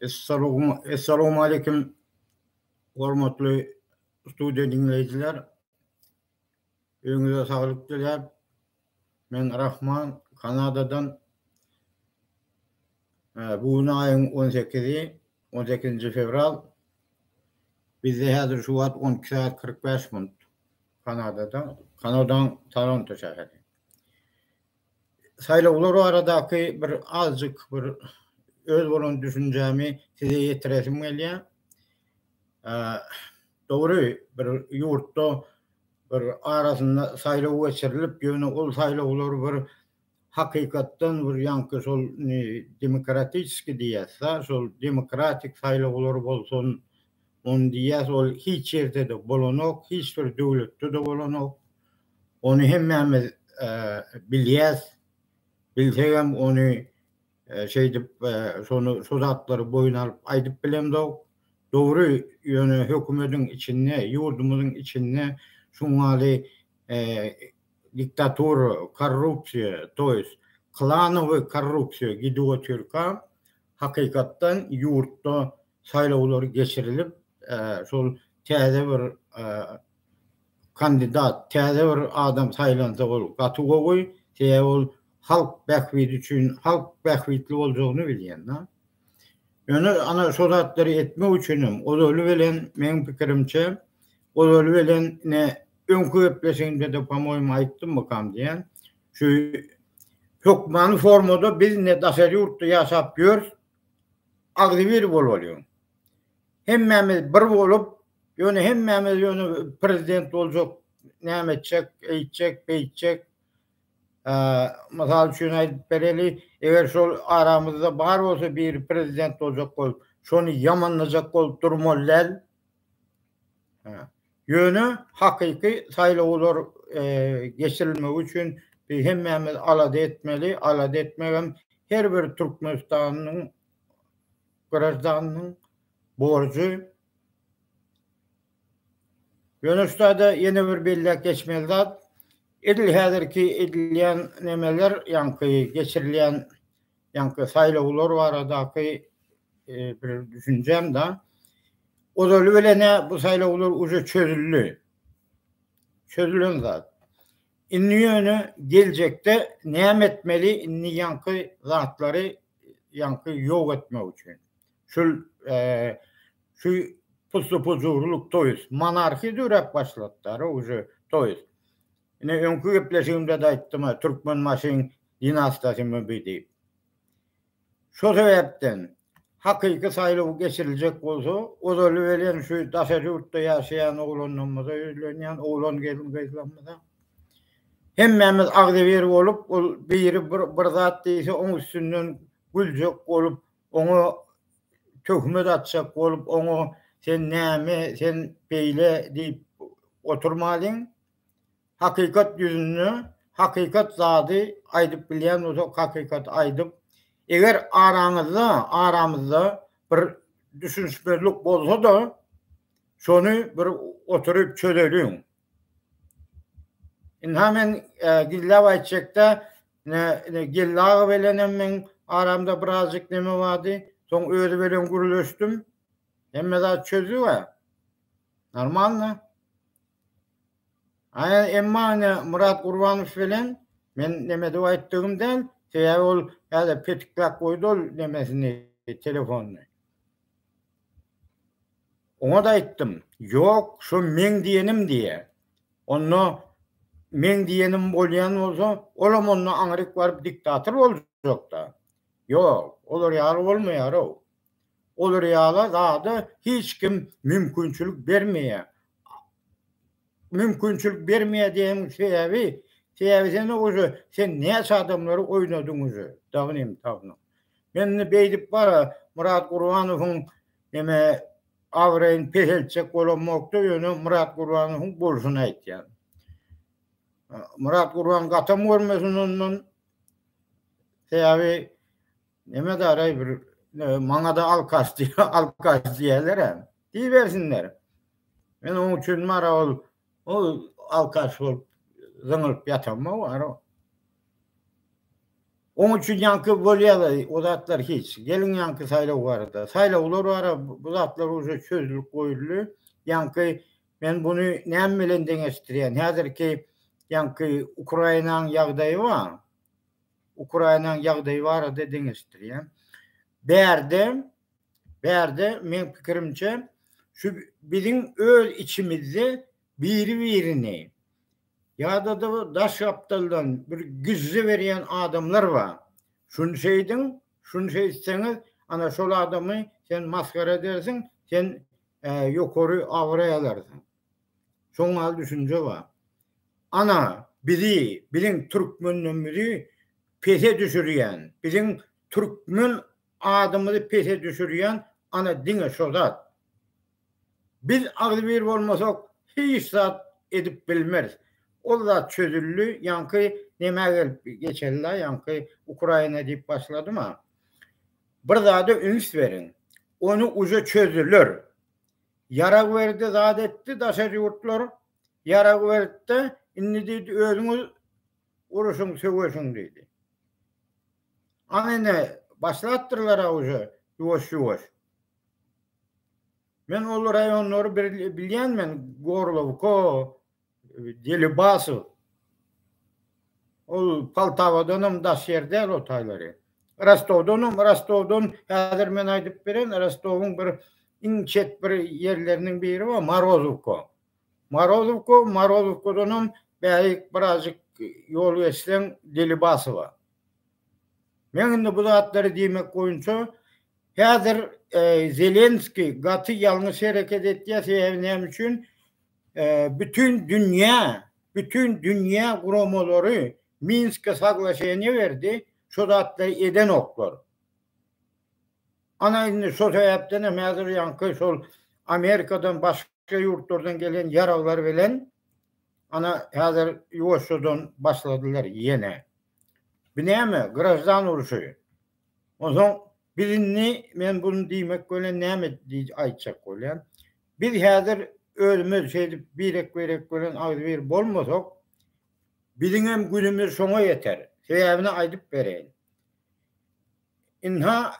Esselamu aleyküm hormatly studiýa dinleýijiler. Öňüňize saglyk dilep, men Rahman Kanadadan bu aýyň 18-nji fevral. Bizde häzir şu wagt 12:45 Kanadadan Toronto şäheri. Saýlawlar aradaky bir azjyk bir öz bolan düşünjämi size ýetiresim gelýär. Dogry bir ýurtda bir arasynda saýlaw geçirilip, ýöne ol saýlawlar bir hakykatdan bir ýanky şol demokratiski diýäse, şol demokratik saýlawlar bolsun, on diýäs ol hiç ýerde de bolanok, hiç bir döwletde de bolanok. Onu hemmemiz bilýäs. Bilsegem onu şonu sodatlary boyuna alyp aýdyp bilemdik. Dogry ýöne hökümetiň içinde, ýurdumyzyň içinde şuňaly diktator, korrupsiýa, toýs klanowy korrupsiýa gidip türka hakykatdan ýurtda saýlawlar geçirilip, şol täze bir kandidat, täze bir adam saýlansa bolup gatyga goý, ol halk bähwidi üçin, halk bähwidli boljagyny bilýän. Ýöne ana sodatlary etmek üçin odaly bilen men pikirimçe odaly bilen öňkü gepleşiginde de pamoýma aýtdym mykam diýen. Şu hökmany formada biz ne daşary ýurtda ýaşap ýör, agdy bir bolýar. Hemmemiz bir bolup, ýöne hemmemiz ýöne prezident boljak, näme etjek, eýtjek, beýtjek. Masal üçin aýdyp bereli, eger şol aramyzda bar bolsa bir prezident boljak bolup, şonu ýamanlajak bolup durmalylar. Ýöne hakyky saýlawlar geçirilmek üçin biz hemmemiz alada etmeli, alada etmegem her bir Türkmenistanyň garajdanynyň borcu. Ýöne şurada ýene bir belläk geçmeli zat. Häzirki edilýän nemeler, ýanky geçirilýän ýanky saýlawlar baradaky bir düşünjem da. Odaly bilen bu saýlawlar uje çözüldi. Çözülen zat. Inni ýöne geljekde näme etmeli, inni ýanky zatlary ýanky ýok etmek üçin. Şu pusupuzurluk toýs, monarxi dörep başlatdylar uje toýs. Ine öňkü gepleşigimde de aýtdym, Türkmen maşyn dinastiýasyny bilýär. Şo sebäpden hakyky saýlaw geçiriljek bolsa, odaly bilen şu daşary ýurtda ýaşaýan oglanlarymyza, öýlenýän oglan gelin-gyzlarymyza hemmemiz agdy bir bolup, ol biri bir zat diýse oň üstünden güljek bolup, oňa töhmet atjak bolup, oňa sen näme, sen beýle diýip oturmalyň. Hakykat ýüzünde, hakykat zady aýdyp bilýän bolsa, hakykat aýdyp, eger aramyzda bir düşünşmerlik bolsa da şonu bir oturup çözelim. Hemen gillap aýtjakda gillap bilen men aramda birazcık neme vardı. Soň özü bilen gürleşdim. Hemme zat çözüyor. Normal mı? Emma Murat Gurbanow bilen men neme de aýtdygymdan ol ýa-da petiklap goýdy nemesini, telefonunu. Ona da aýtdym. Yok, şu men diýenim diye. Onu men diýenim bolýan bolsa, olam onu aňryk barıp diktator boljak da. Yok, olar ýaly bolmaýar. Olar ýaly zady hiç kim mümkinçilik bermeýär. Mümkinçilik bermeýär diýen sebäbi sen oje sen näçe adamlary oýnadyň dagnym. Men beýdip bara Murat Gurbanowyň neme awryn pehelçek bolanmakda ýöne Murat Gurbanowyň bolşuny aýtýar. Murat Gurbanow gatam görmesin ondan. Sebäbi neme daray bir maňa da alkaş diýerler. Diýbersinler. Men oň üçin mara ol alkaş bolup zıngılıp yatanma var o. Onun için yankı bolyalı o zatlar hiç. Gelin yankı saylav vardı. Saylavlar var bu zatlar uca çözülüp koyuldu. Yankı ben bunu näme bilen deňeşdirýän. Häzirki yankı Ukrainanyň ýagdaýy var. Ukrainanyň ýagdaýy bar da deňeşdirýän. Berde men pikirimçe şu bizim öz içimizde birini ya da daş yaptıldan bir güzü veren adamlar var. Şunu şeyseniz ana şol adamı sen maskara edersin, sen yukarı avrayalarsın. Son hal düşünce var. Ana bizim Türkmenimizi pese düşürüyen, bizim Türkmen adamını pese düşürüyen ana dine şodat. Biz ağlı bir olmasak hiç saat edip bilmeriz. O da çözüllü. Yankı neme geçerler. Yankı Ukrayna deyip başladı mı? Burada da üns verin. Onu ucu çözülür. Yarak verdi, zat etti, daşar yurtlar. Yarak verdi, inni dedi, özünüz uruşun, sögöşün dedi. Anne başlattırlar ucu, yuvaş. Men ol rayonları bilýän men Gorlovko, Delibasy. Ol Poltavadanam daş ýerde o taýlary. Rostovdan häzir men aýdyp beren, Rostowyň bir iň çet bir ýerleriniň biri var, Morozovkodanam bäýik birazjyk ýol geçsen Delibasy var. Men indi bu zatlary diýmek goýunça häzir Zelenski gatı ýalňyş hereket etdiýär sebäbi üçin bütün dünya guramaları Minsk'e saglaşyny verdi. Şo zatlary eden oklar. Ana indi şo sebäpden häzir ýanky şol Amerikadan başga ýurtlardan gelen ýarawlar bilen ana häzir ýoşadan başladylar ýene. Bu näme? Grajdan uruşy. Oňa birini men bunu diýmek bilen näme aýtjak bolýan. Biz häzir özümüz şeýdip birek bilen aýdy bir bolmasak, biziň hem günümüz şoňa ýeter. Sebäbini aýdyp bereýin. Inha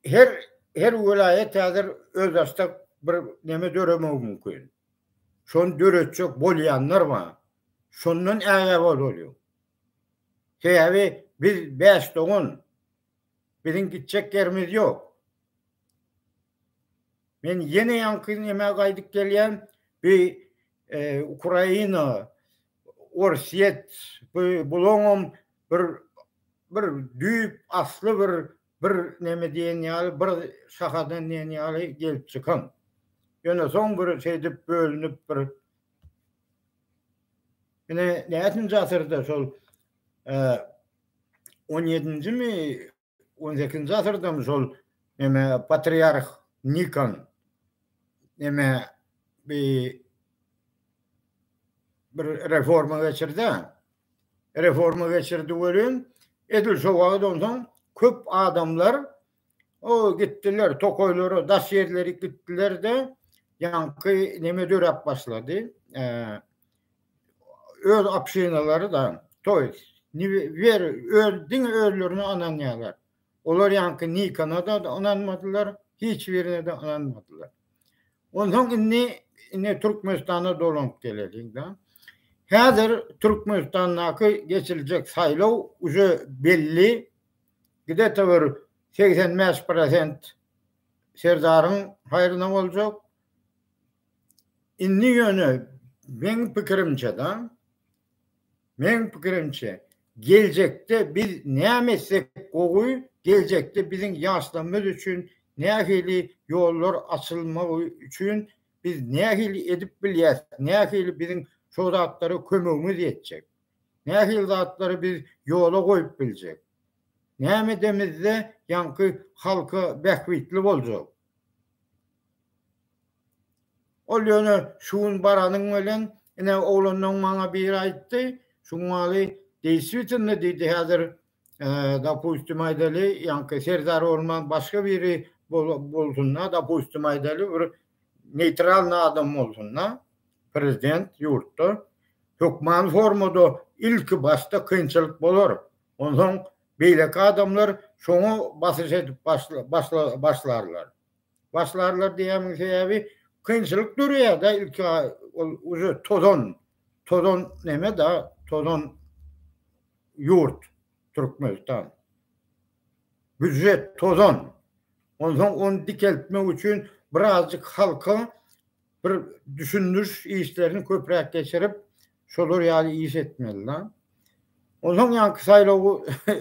her vilayet häzir öz başda bir näme döremek mümkin. Şonu döretjek bolýanlar bar. Şondan äge bolýar. Sebäbi biz 5 dogun bizim gidecek yerimiz yok. Ben yine yankın yemeğe kaydık gelen bir Ukrayna, Orset, bulunum bir düyüp aslı bir neme diyen ýaly bir şahadan diyen ýaly gelip çıkan. Yine son bir şeyde bölünüp bir yine näçinji asyrda şol 17-nji mi 18-nji asyrda mı şol neme patriarh Nikon neme bir reforma geçirdi. Reforma geçirdi bolun. Edil şowagdan soň köp adamlar o gittiler, tokoyları, daş yerleri gittiler de yankı neme dörep başladı. Öz apşynalary da toy öldün öllerini ananýarlar. Olar yankı Nikon'a da ananmadylar, hiç birine de ananmadylar. Ondan inni Türkmenistana dolanyp geledik da. Häzir Türkmenistanyňky geçilecek saýlaw uju belli. Gidete bir 85% serdaryň haýryna boljak. Inni ýöne men pikirimçe gelecekte biz näme etsek gowy gelecekte bizim ýaşlarymyz üçin nähili ýollar açylmagy üçin biz nähili edip bilýäs, nähili bizim şo zatlary kömegimiz ýetjek. Nähili zatlary biz ýola goýup biljek. Näme demizde yankı halka behwitli boljak. Ol ýöne şuň baranyň bilen ene oğlanyň maňa bir aýtdy. Şuňaly действительно diýdi häzir допустим aýdaly yankı serdar olman başga biri bolsunlar, допустим aýdaly bir neytral adam bolsunlar. Prezident ýurtda hökman formada ilk başda kynçylyk bolar. Ondan beýleki adamlar şoňa basyş edip başlarlar. Başlarlar diýämiň sebäbi kynçylyk durýar-da ilki ol tozon neme da tozon yurt Türkmenistan. Büdjet tozon. Ondan onu dikeltmek üçin birazcık halka bir düşündürüş işlerini köprek geçirip şolar ýaly iş etmeliler. Ondan ýanky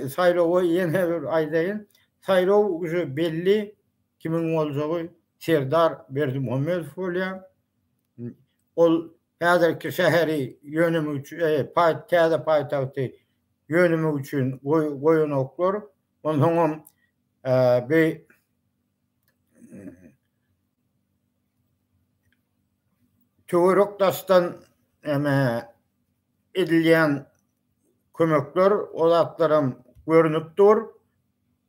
saýlawy ýene bir aýdaýyn. Saýlaw уже belli kimin boljagy Serdar Berdimuhammedow bolýar. Ol häzirki şäheri ýönümi üçin paýtagty ýönümi üçin goýanoklar. Ondan be Töwerokdaşdan edilýän kömekler olatlarym görünüp dur.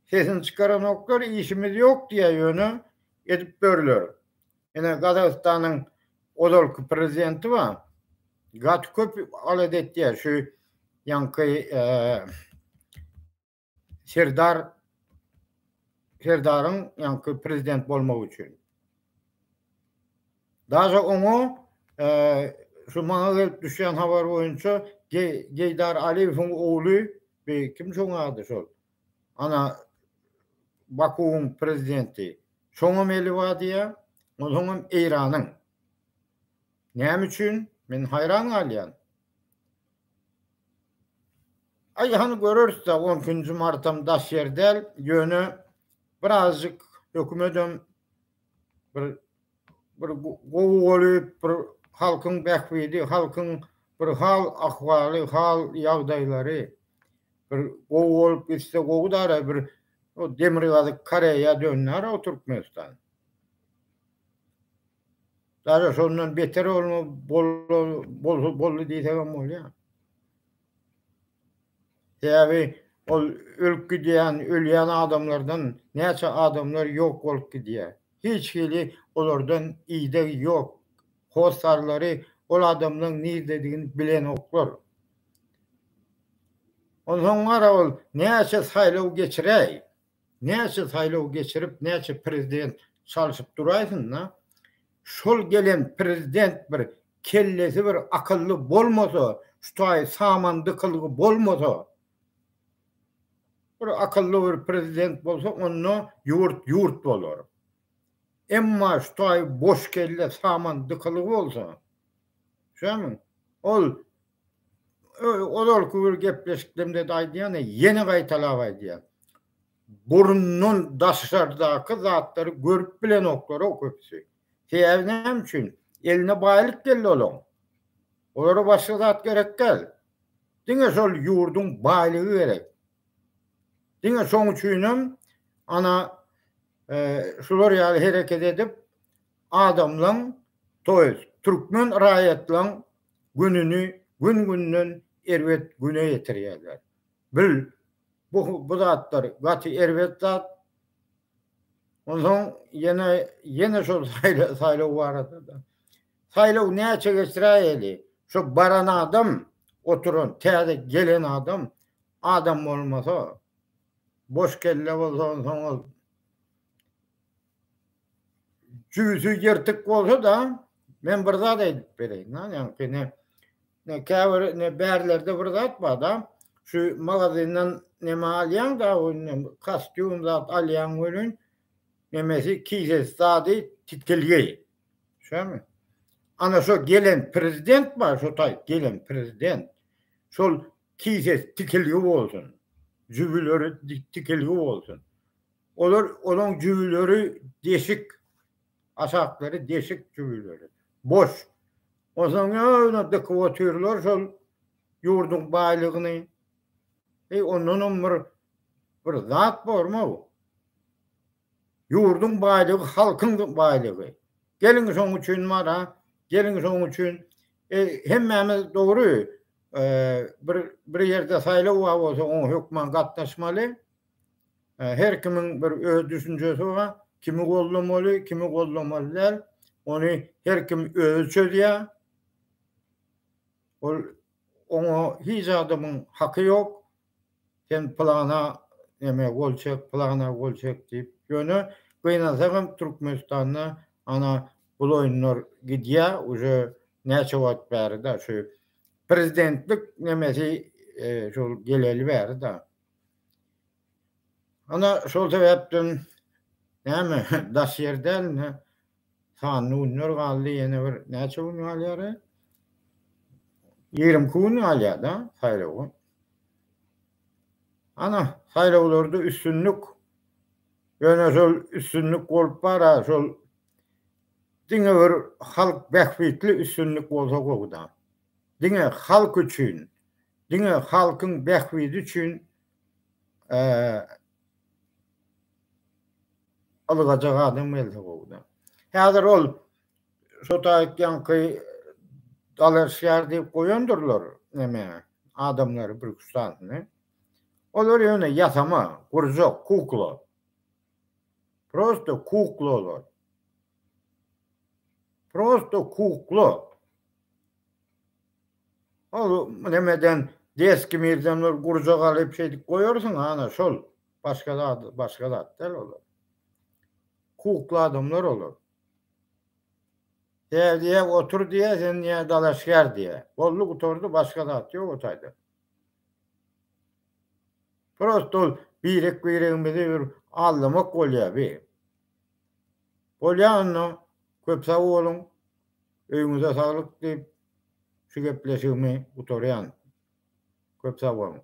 Sesini çıkaranoklar işimiz yok diye ýöne edip berler. Ene Gazagystanyň odalky prezidenti var. Gat köp alet etdi şu ýanky Serdaryň ýanky prezident bolmak üçin. Daşa onu şu maňa gelip düşýän habar boýunça Geýdar Aliýewiň ogly kim şoň ady şol. Ana Bakuň prezidenti. Şoňa meli wadiýa, onuň Eýranyň. Näme üçin? Men hayran galýan. Aýhany görürsä 10-njy martym Daşýerdel ýöne birazjyk hökümetem bir gowy bir halkyň bähwidi, halkyň bir hal ahwaly, hal ýagdaýlary bir gowy bolup gitse gowdara bir o Demirgazy Koreýa dönýär o Türkmenistan. Daha şondan beter boldy diýsem bolýar. Sebäbi ol ölüp gidýän, ölýän adamlardan näçe adamlar ýok bolup gidýär. Hiç hili olardan iyide yok. Hostarları ol adamların ne dediğini bilen oklar. Onlara ol näçe saýlaw geçirey. Näçe saýlaw geçirip näçe prezident çalışıp duraýsyn. Şol gelen prezident bir kellesi bir akıllı bolmasa, şutay samandykylygy bolmasa, bir akıllı bir prezident bolsa onu yurt bolar. Emma şutay boş kelle samandykylygy bolsa, şämi? Ol bir gepleşiklemde aýdýan, ýene gaýtalap aýdýan. Burnun daşardaky zatlary görüp bilen oklar o köpüsi. Sebäbi üçin eline baýlyk geldi olaň. Olara başga zat gerek gel. Diňe şol ýurdun baýlygy gerek. Diňe şoň üçin ana şular ýaly hereket edip adamlaryň Türkmen raýatlaryň gününi gün-günden erwet güne ýetirýärler. Bil bu zatlar gaty erwet zat. Ondan yine şol saýlaw barada. Saýlaw näçe geçirýärli? Şu baran adam oturan, täze gelen adam bolmasa, boş kelle bolsa, cüzi ýertik bolsa da men bir zat aýdyp bereýin. Ýani ne käbir ne bärlerde bir zat bar da şu magazynyň neme alýan da kostyum zat alýan bolun nemesi kiyses zady titkelýär. Şämi? Ana şu gelen prezident bar, şu gelen prezident. Şol kiyses tikilýär bolsun. Jübileri tikilýär bolsun. Olaň jübileri deşik, aşaklary deşik jübileri. Boş. O zaman da kuvvetler şol ýurdun baýlygyny ondan bir zat barmy? Ýurdun baýlygy halkyň baýlygy. Gelin şoň üçin mara, gelin şoň üçin hemmemiz dogry bir ýerde saýlaw bolsa o hökmen gatnaşmaly. Her kimiň bir öz düşünjesi bar. Kimi gollamaly, kimi gollamalylar. Onu her kim öz çözýär. Ona hiç adamın hakkı yok. sen plana plana bolçak diýip ýöne gynasagam Türkmenistanyna ana bul oýunlar gidýär, uje näçe wagt bäri da şu prezidentlik nemesi şol geleli bäri da. Ana şol sebäpden näme daşýerden sanly unlar galdy, ýene bir näçe un galýar? 20 kun galýar da saýlawy. Ana saýlawlarda üstünlük ýöne şol üstünlük bolup bara, şol diňe bir halk bähbitli üstünlük bolsa gowda. Diňe halk üçin, diňe halkyň bähbiti üçin algajak adam belse gowda. Häzir ol şota aýtýanky dalaşýar diýip goýandyrlar näme adamlary Türkistanyny. Olar ýöne ýasama, gurjak, kukla. Prosto kuklalar. Prosto kukla. Ol nemeden deski mirdanlar gurjak alyp şeýdik goýarsyň, ana şol başga zat del olar. Kukla adamlar olar. Diýe otur diýe, sen niýe dalaşýar diýe. Bolluk oturdu, başga zat ýok otaydy. Prosto biregimizi bir allamak bolýar bir. Bolýanny köp sag bolun, öýüňize saglyk diýip şu gepleşigimi utorýan. Köp sag bolun.